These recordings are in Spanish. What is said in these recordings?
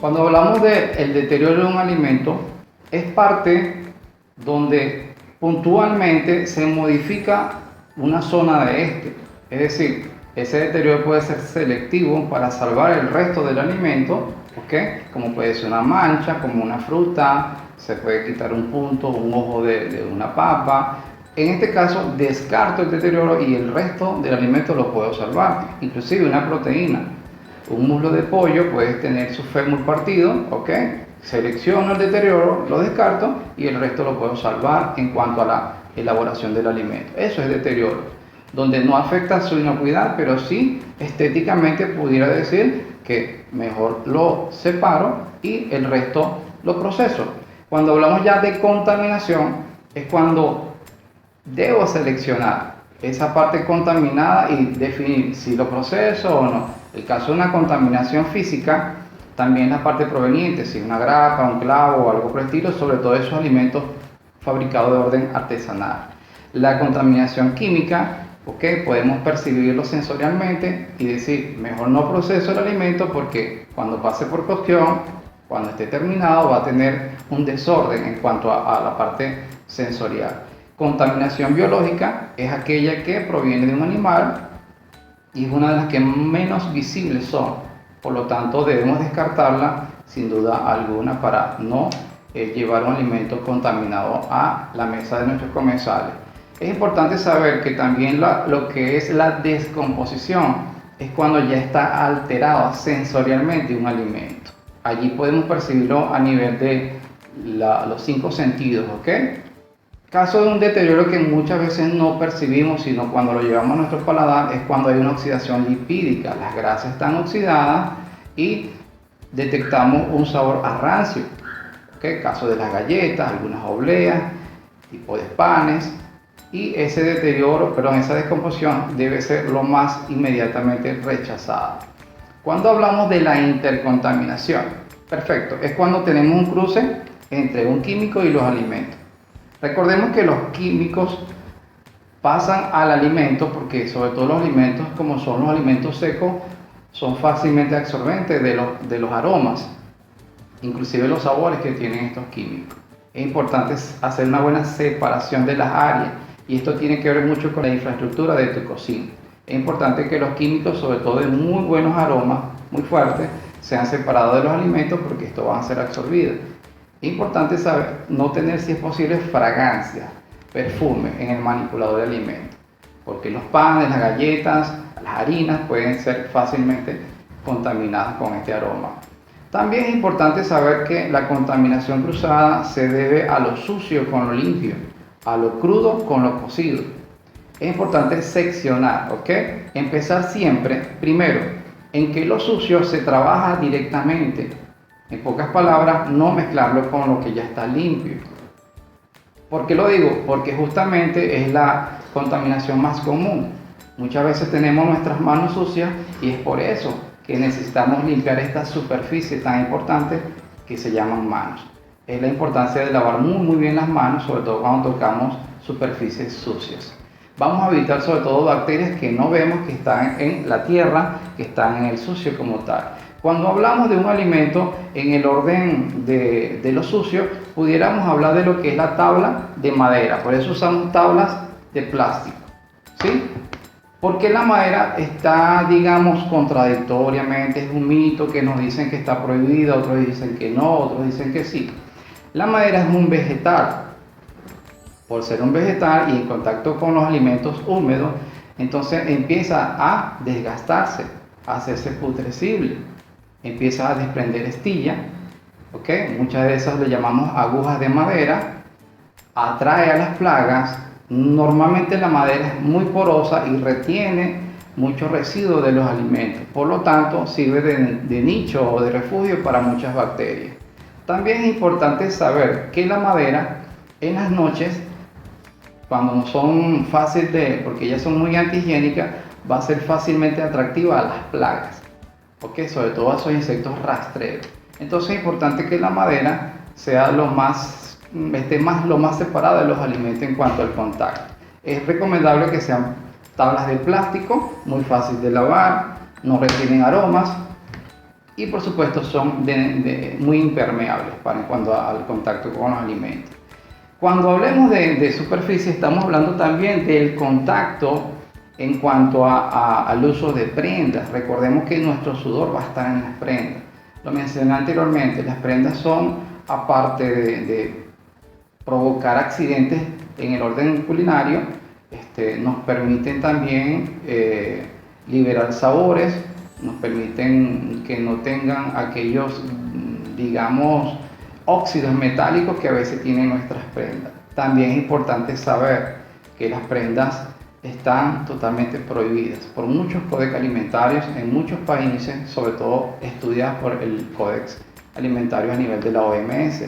Cuando hablamos del deterioro de un alimento, es parte donde puntualmente se modifica una zona de este. Es decir, ese deterioro puede ser selectivo para salvar el resto del alimento, ¿ok? Como puede ser una mancha, como una fruta, se puede quitar un punto, un ojo de una papa. En este caso, descarto el deterioro y el resto del alimento lo puedo salvar, inclusive una proteína. Un muslo de pollo puede tener su fémur partido, ¿ok? Selecciono el deterioro, lo descarto y el resto lo puedo salvar en cuanto a la elaboración del alimento. Eso es deterioro, donde no afecta su inocuidad, pero sí estéticamente pudiera decir que mejor lo separo y el resto lo proceso. Cuando hablamos ya de contaminación, es cuando debo seleccionar esa parte contaminada y definir si lo proceso o no. El caso de una contaminación física, también la parte proveniente, si una grapa, un clavo o algo por el estilo, sobre todo esos alimentos fabricados de orden artesanal. La contaminación química, ok, podemos percibirlo sensorialmente y decir, mejor no proceso el alimento porque cuando pase por cocción, cuando esté terminado, va a tener un desorden en cuanto a la parte sensorial. Contaminación biológica es aquella que proviene de un animal y es una de las que menos visibles son. Por lo tanto, debemos descartarla sin duda alguna para no llevar un alimento contaminado a la mesa de nuestros comensales. Es importante saber que también lo que es la descomposición es cuando ya está alterado sensorialmente un alimento. Allí podemos percibirlo a nivel de los 5 sentidos, ¿ok? Caso de un deterioro que muchas veces no percibimos, sino cuando lo llevamos a nuestro paladar, es cuando hay una oxidación lipídica. Las grasas están oxidadas y detectamos un sabor a rancio. ¿Okay? Caso de las galletas, algunas obleas, tipo de panes. Y ese deterioro, esa descomposición debe ser lo más inmediatamente rechazada. Cuando hablamos de la intercontaminación, perfecto, es cuando tenemos un cruce entre un químico y los alimentos. Recordemos que los químicos pasan al alimento porque sobre todo los alimentos como son los alimentos secos son fácilmente absorbentes de los aromas, inclusive los sabores que tienen estos químicos. Es importante hacer una buena separación de las áreas y esto tiene que ver mucho con la infraestructura de tu cocina. Es importante que los químicos, sobre todo de muy buenos aromas, muy fuertes, sean separados de los alimentos porque estos van a ser absorbidos. Es importante saber no tener, si es posible, fragancia, perfume en el manipulador de alimentos, porque los panes, las galletas, las harinas pueden ser fácilmente contaminadas con este aroma. También es importante saber que la contaminación cruzada se debe a lo sucio con lo limpio, a lo crudo con lo cocido. Es importante seccionar, ¿ok? Empezar siempre, primero, en que lo sucio se trabaja directamente. En pocas palabras, no mezclarlo con lo que ya está limpio. ¿Por qué lo digo? Porque justamente es la contaminación más común. Muchas veces tenemos nuestras manos sucias y es por eso que necesitamos limpiar esta superficie tan importante que se llaman manos. Es la importancia de lavar muy bien las manos, sobre todo cuando tocamos superficies sucias. Vamos a evitar sobre todo bacterias que no vemos, que están en la tierra, que están en el sucio como tal. Cuando hablamos de un alimento en el orden de lo sucio, pudiéramos hablar de lo que es la tabla de madera. Por eso usamos tablas de plástico, ¿sí? Porque la madera está, digamos, contradictoriamente, es un mito que nos dicen que está prohibida, otros dicen que no, otros dicen que sí. La madera es un vegetal. Por ser un vegetal y en contacto con los alimentos húmedos, entonces empieza a desgastarse, a hacerse putrescible. Empieza a desprender estilla, ¿okay? Muchas de esas le llamamos agujas de madera, atrae a las plagas. Normalmente la madera es muy porosa y retiene mucho residuo de los alimentos, por lo tanto sirve de nicho o de refugio para muchas bacterias. También es importante saber que la madera en las noches, cuando no son fáciles porque ellas son muy antihigiénicas, va a ser fácilmente atractiva a las plagas. ¿Okay? Sobre todo a esos insectos rastreros. Entonces es importante que la madera sea lo más separada de los alimentos en cuanto al contacto. Es recomendable que sean tablas de plástico, muy fácil de lavar, no retienen aromas, y por supuesto son muy impermeables en cuanto al contacto con los alimentos. Cuando hablemos de superficie, estamos hablando también del contacto en cuanto al uso de prendas. Recordemos que nuestro sudor va a estar en las prendas. Lo mencioné anteriormente, las prendas son, aparte de provocar accidentes en el orden culinario, nos permiten también liberar sabores, nos permiten que no tengan aquellos, digamos, óxidos metálicos que a veces tienen nuestras prendas. También es importante saber que las prendas están totalmente prohibidas por muchos códex alimentarios en muchos países, sobre todo estudiadas por el Códex Alimentario a nivel de la OMS.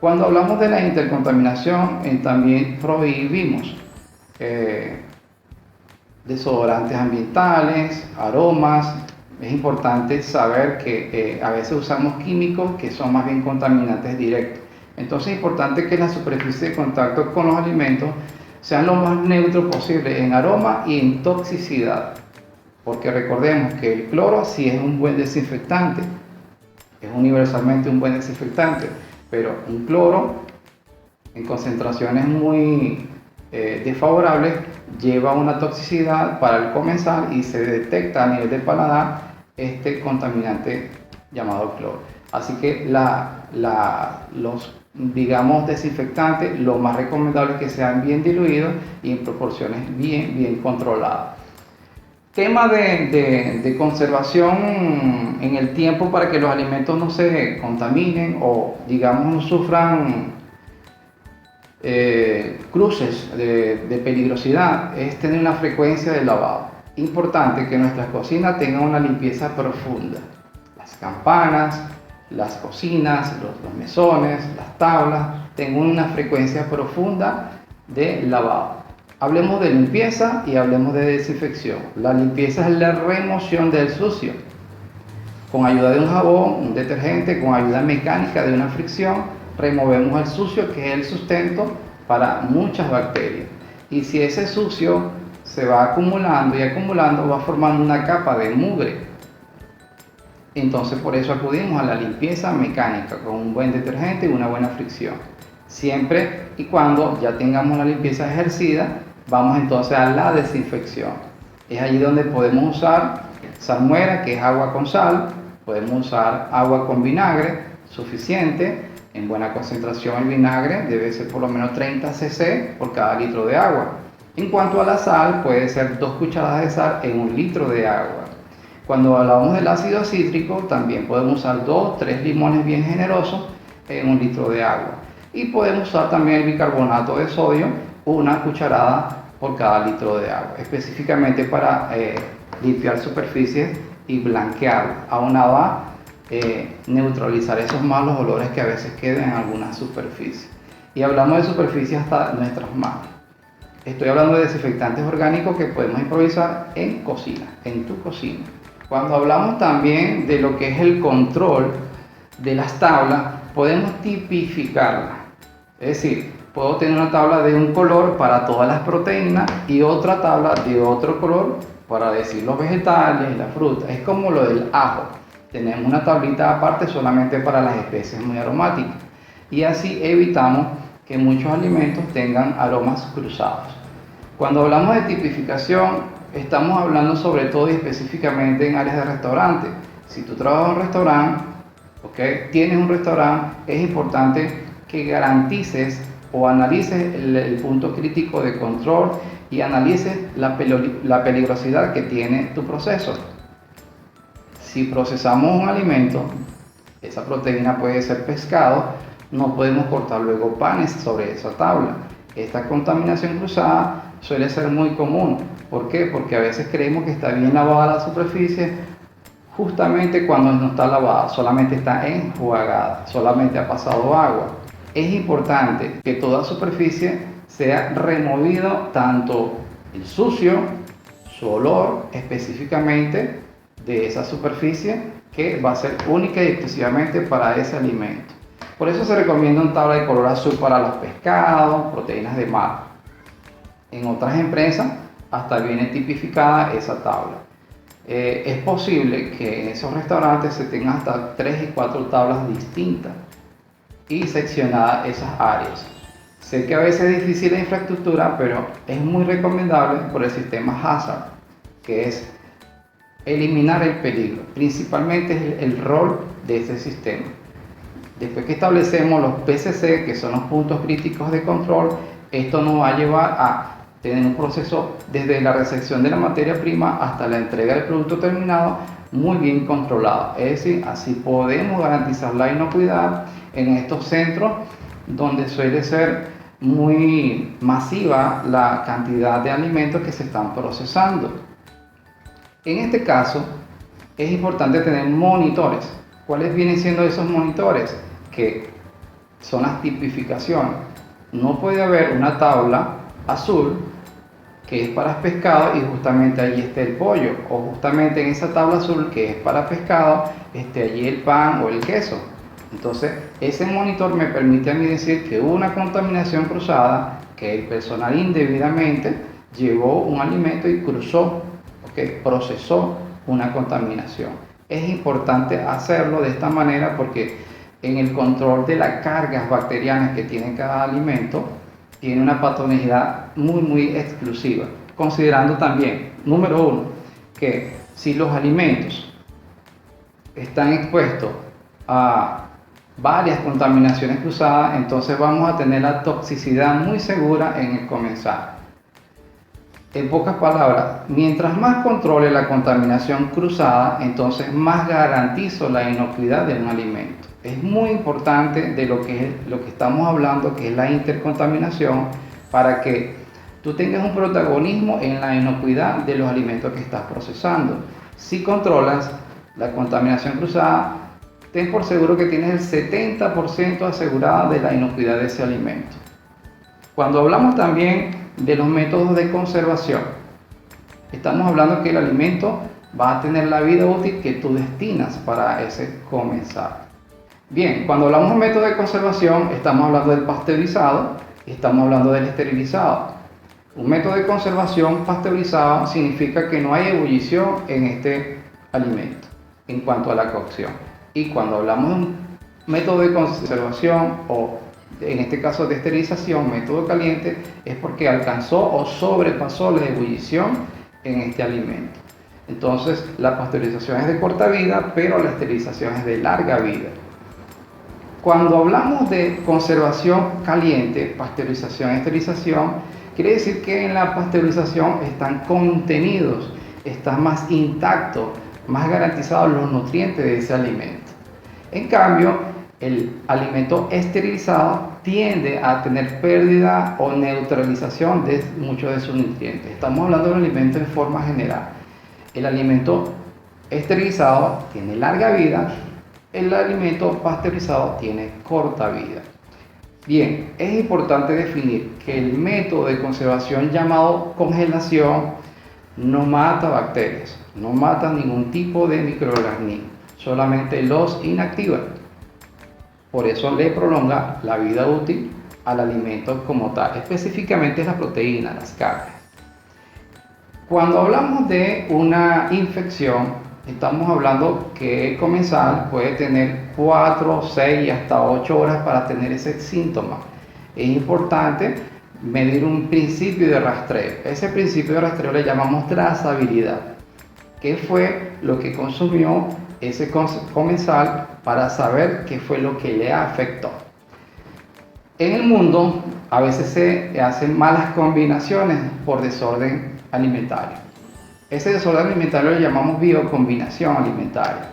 Cuando hablamos de la intercontaminación, también prohibimos desodorantes ambientales, aromas. Es importante saber que a veces usamos químicos que son más bien contaminantes directos. Entonces es importante que la superficie de contacto con los alimentos sean lo más neutro posible en aroma y en toxicidad. Porque recordemos que el cloro sí es un buen desinfectante, es universalmente un buen desinfectante, pero un cloro en concentraciones muy desfavorables lleva una toxicidad para el comensal y se detecta a nivel del paladar este contaminante llamado cloro. Así que los, digamos, desinfectantes, lo más recomendable es que sean bien diluidos y en proporciones bien controladas. Tema de conservación en el tiempo para que los alimentos no se contaminen o, digamos, no sufran cruces de peligrosidad, es tener una frecuencia de lavado. Importante que nuestras cocinas tengan una limpieza profunda. Las campanas, las cocinas, los mesones, las tablas, tengan una frecuencia profunda de lavado. Hablemos de limpieza y hablemos de desinfección. La limpieza es la remoción del sucio. Con ayuda de un jabón, un detergente, con ayuda mecánica de una fricción, removemos el sucio, que es el sustento para muchas bacterias. Y si ese sucio se va acumulando y acumulando, va formando una capa de mugre. Entonces por eso acudimos a la limpieza mecánica con un buen detergente y una buena fricción. Siempre y cuando ya tengamos la limpieza ejercida, vamos entonces a la desinfección. Es allí donde podemos usar salmuera, que es agua con sal, podemos usar agua con vinagre suficiente. En buena concentración el vinagre debe ser por lo menos 30 cc por cada litro de agua. En cuanto a la sal, puede ser 2 cucharadas de sal en 1 litro de agua. Cuando hablamos del ácido cítrico, también podemos usar 2-3 limones bien generosos en 1 litro de agua. Y podemos usar también el bicarbonato de sodio, 1 cucharada por cada litro de agua, específicamente para limpiar superficies y blanquear, aunado a neutralizar esos malos olores que a veces quedan en algunas superficies. Y hablamos de superficies hasta nuestras manos. Estoy hablando de desinfectantes orgánicos que podemos improvisar en cocina, en tu cocina. Cuando hablamos también de lo que es el control de las tablas, podemos tipificarlas. Es decir, puedo tener una tabla de un color para todas las proteínas y otra tabla de otro color para decir los vegetales, la fruta. Es como lo del ajo. Tenemos una tablita aparte solamente para las especies muy aromáticas. Y así evitamos que muchos alimentos tengan aromas cruzados. Cuando hablamos de tipificación, estamos hablando sobre todo y específicamente en áreas de restaurante. Si tú trabajas en un restaurante, tienes un restaurante, es importante que garantices o analices el punto crítico de control y analices la peligrosidad que tiene tu proceso. Si procesamos un alimento, esa proteína puede ser pescado, no podemos cortar luego panes sobre esa tabla. Esta contaminación cruzada suele ser muy común. ¿Por qué? Porque a veces creemos que está bien lavada la superficie, justamente cuando no está lavada, solamente está enjuagada, solamente ha pasado agua. Es importante que toda superficie sea removido, tanto el sucio, su olor específicamente de esa superficie, que va a ser única y exclusivamente para ese alimento. Por eso se recomienda una tabla de color azul para los pescados, proteínas de mar. En otras empresas hasta viene tipificada esa tabla. es posible que en esos restaurantes se tengan hasta 3 y 4 tablas distintas y seccionadas esas áreas. Sé que a veces es difícil la infraestructura, pero es muy recomendable por el sistema Hazard, que es eliminar el peligro. Principalmente es el rol de este sistema. Después que establecemos los PCC, que son los puntos críticos de control, esto nos va a llevar a tener un proceso desde la recepción de la materia prima hasta la entrega del producto terminado muy bien controlado. Es decir, así podemos garantizar la inocuidad en estos centros donde suele ser muy masiva la cantidad de alimentos que se están procesando. En este caso, es importante tener monitores. ¿Cuáles vienen siendo esos monitores? Que son las tipificaciones. No puede haber una tabla azul que es para pescado y justamente allí esté el pollo, o justamente en esa tabla azul que es para pescado esté allí el pan o el queso. Entonces, ese monitor me permite a mí decir que hubo una contaminación cruzada, que el personal indebidamente llevó un alimento y cruzó, procesó una contaminación. Es importante hacerlo de esta manera porque en el control de las cargas bacterianas que tiene cada alimento, tiene una patogenicidad muy exclusiva. Considerando también, número uno, que si los alimentos están expuestos a varias contaminaciones cruzadas, entonces vamos a tener la toxicidad muy segura en el comensal. En pocas palabras, mientras más controle la contaminación cruzada, entonces más garantizo la inocuidad de un alimento. Es muy importante de lo que estamos hablando, que es la intercontaminación, para que tú tengas un protagonismo en la inocuidad de los alimentos que estás procesando. Si controlas la contaminación cruzada, ten por seguro que tienes el 70% asegurada de la inocuidad de ese alimento. Cuando hablamos también de los métodos de conservación, estamos hablando que el alimento va a tener la vida útil que tú destinas para ese comensal. Bien, cuando hablamos de método de conservación, estamos hablando del pasteurizado y estamos hablando del esterilizado. Un método de conservación pasteurizado significa que no hay ebullición en este alimento en cuanto a la cocción. Y cuando hablamos de un método de conservación o en este caso de esterilización, método caliente, es porque alcanzó o sobrepasó la ebullición en este alimento. Entonces, la pasteurización es de corta vida, pero la esterilización es de larga vida. Cuando hablamos de conservación caliente, pasteurización, esterilización, quiere decir que en la pasteurización están contenidos, están más intactos, más garantizados los nutrientes de ese alimento. En cambio, el alimento esterilizado tiende a tener pérdida o neutralización de muchos de sus nutrientes. Estamos hablando de un alimento en forma general. El alimento esterilizado tiene larga vida, el alimento pasteurizado tiene corta vida. Bien, es importante definir que el método de conservación llamado congelación no mata bacterias, no mata ningún tipo de microorganismo, solamente los inactiva. Por eso le prolonga la vida útil al alimento como tal, específicamente la proteína, las carnes. Cuando hablamos de una infección, estamos hablando que el comensal puede tener 4, 6 y hasta 8 horas para tener ese síntoma. Es importante medir un principio de rastreo. Ese principio de rastreo le llamamos trazabilidad. ¿Qué fue lo que consumió ese comensal para saber qué fue lo que le afectó? En el mundo a veces se hacen malas combinaciones por desorden alimentario. Ese desorden alimentario lo llamamos biocombinación alimentaria.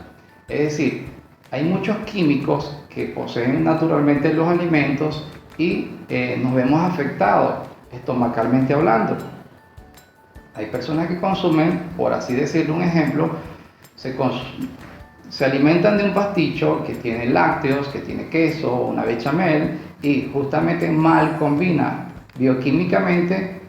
Es decir, hay muchos químicos que poseen naturalmente los alimentos y nos vemos afectados estomacalmente hablando. Hay personas que consumen, por así decirlo, un ejemplo, se alimentan de un pasticho que tiene lácteos, que tiene queso, una bechamel, y justamente mal combina bioquímicamente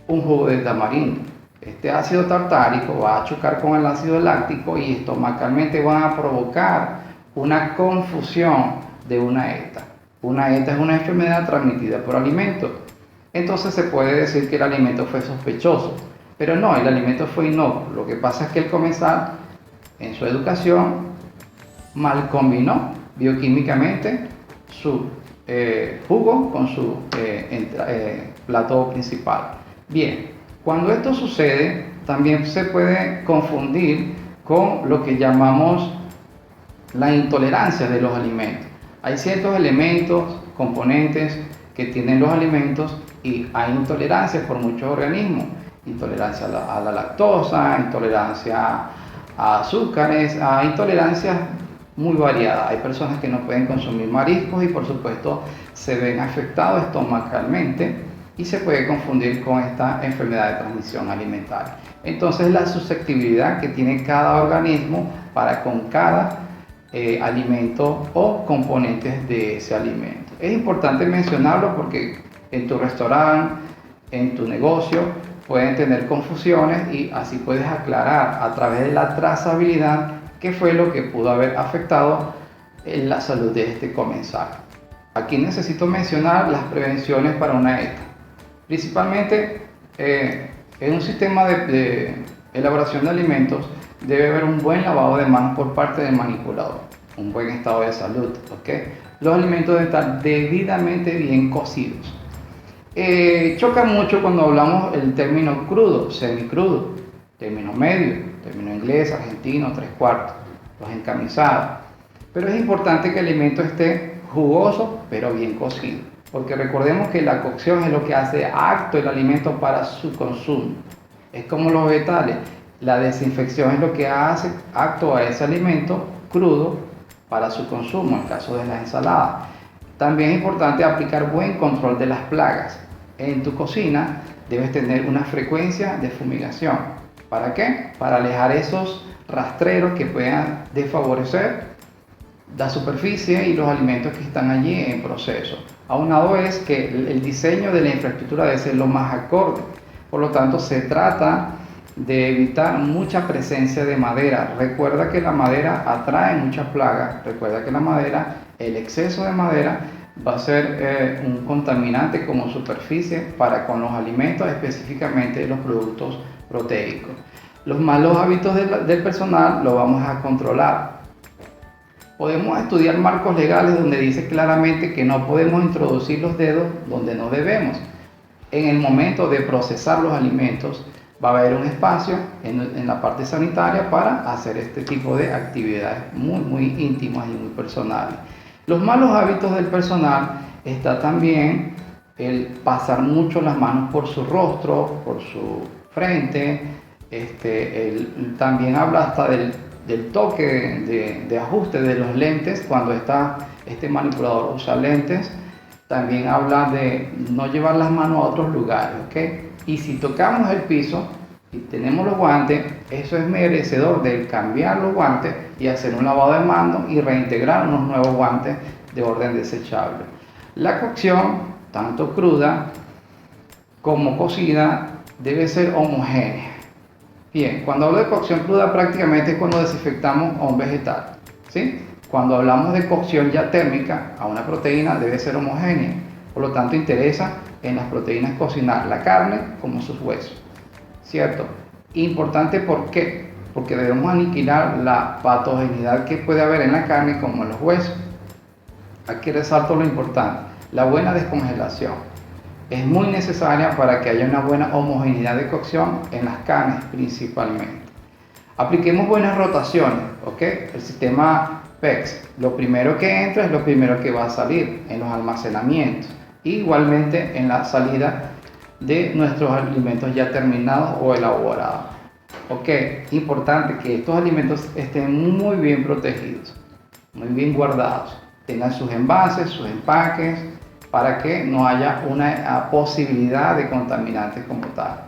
un jugo de tamarindo. Este ácido tartárico va a chocar con el ácido láctico y estomacalmente van a provocar una confusión de una ETA. Una ETA es una enfermedad transmitida por alimentos. Entonces se puede decir que el alimento fue sospechoso. Pero no, el alimento fue inocuo. Lo que pasa es que el comensal, en su educación, mal combinó bioquímicamente su jugo con su plato principal. Bien, cuando esto sucede, también se puede confundir con lo que llamamos la intolerancia de los alimentos. Hay ciertos elementos, componentes que tienen los alimentos y hay intolerancia por muchos organismos. Intolerancia a la lactosa, intolerancia a azúcares, hay intolerancias muy variadas. Hay personas que no pueden consumir mariscos y por supuesto se ven afectados estomacalmente y se puede confundir con esta enfermedad de transmisión alimentaria. Entonces la susceptibilidad que tiene cada organismo para con cada alimento o componentes de ese alimento. Es importante mencionarlo porque en tu restaurante, en tu negocio, pueden tener confusiones y así puedes aclarar a través de la trazabilidad qué fue lo que pudo haber afectado en la salud de este comensal. Aquí necesito mencionar las prevenciones para una ETA. Principalmente en un sistema de elaboración de alimentos debe haber un buen lavado de manos por parte del manipulador, un buen estado de salud, ¿okay? Los alimentos deben estar debidamente bien cocidos. Choca mucho cuando hablamos el término crudo, semicrudo, término medio, término inglés, argentino, 3/4, los encamisados. Pero es importante que el alimento esté jugoso, pero bien cocido, porque recordemos que la cocción es lo que hace acto el alimento para su consumo. Es como los vegetales, la desinfección es lo que hace acto a ese alimento crudo para su consumo, en el caso de las ensaladas. También es importante aplicar buen control de las plagas. En tu cocina debes tener una frecuencia de fumigación. ¿Para qué? Para alejar esos rastreros que puedan desfavorecer la superficie y los alimentos que están allí en proceso. Aunado es que el diseño de la infraestructura debe ser lo más acorde. Por lo tanto, se trata de evitar mucha presencia de madera. Recuerda que la madera atrae muchas plagas. Recuerda que la madera, el exceso de madera va a ser un contaminante como superficie para con los alimentos, específicamente los productos proteicos. Los malos hábitos del personal lo vamos a controlar. Podemos estudiar marcos legales donde dice claramente que no podemos introducir los dedos donde no debemos. En el momento de procesar los alimentos va a haber un espacio en la parte sanitaria para hacer este tipo de actividades muy íntimas y muy personales. Los malos hábitos del personal está también el pasar mucho las manos por su rostro, por su frente. También habla hasta del toque de ajuste de los lentes cuando este manipulador usa lentes. También habla de no llevar las manos a otros lugares, ¿ok? Y si tocamos el piso y tenemos los guantes, eso es merecedor de cambiar los guantes y hacer un lavado de manos y reintegrar unos nuevos guantes de orden desechable. La cocción, tanto cruda como cocida, debe ser homogénea. Bien, cuando hablo de cocción cruda prácticamente es cuando desinfectamos a un vegetal, ¿sí? Cuando hablamos de cocción ya térmica a una proteína debe ser homogénea. Por lo tanto, interesa en las proteínas cocinar la carne como sus huesos, ¿cierto? Importante, ¿por qué? Porque debemos aniquilar la patogeneidad que puede haber en la carne como en los huesos. Aquí resalto lo importante, la buena descongelación. Es muy necesaria para que haya una buena homogeneidad de cocción en las carnes principalmente. Apliquemos buenas rotaciones, ¿ok? El sistema PEX, lo primero que entra es lo primero que va a salir en los almacenamientos. Igualmente en la salida de nuestros alimentos ya terminados o elaborados. Ok, importante que estos alimentos estén muy bien protegidos, muy bien guardados, tengan sus envases, sus empaques, para que no haya una posibilidad de contaminantes como tal.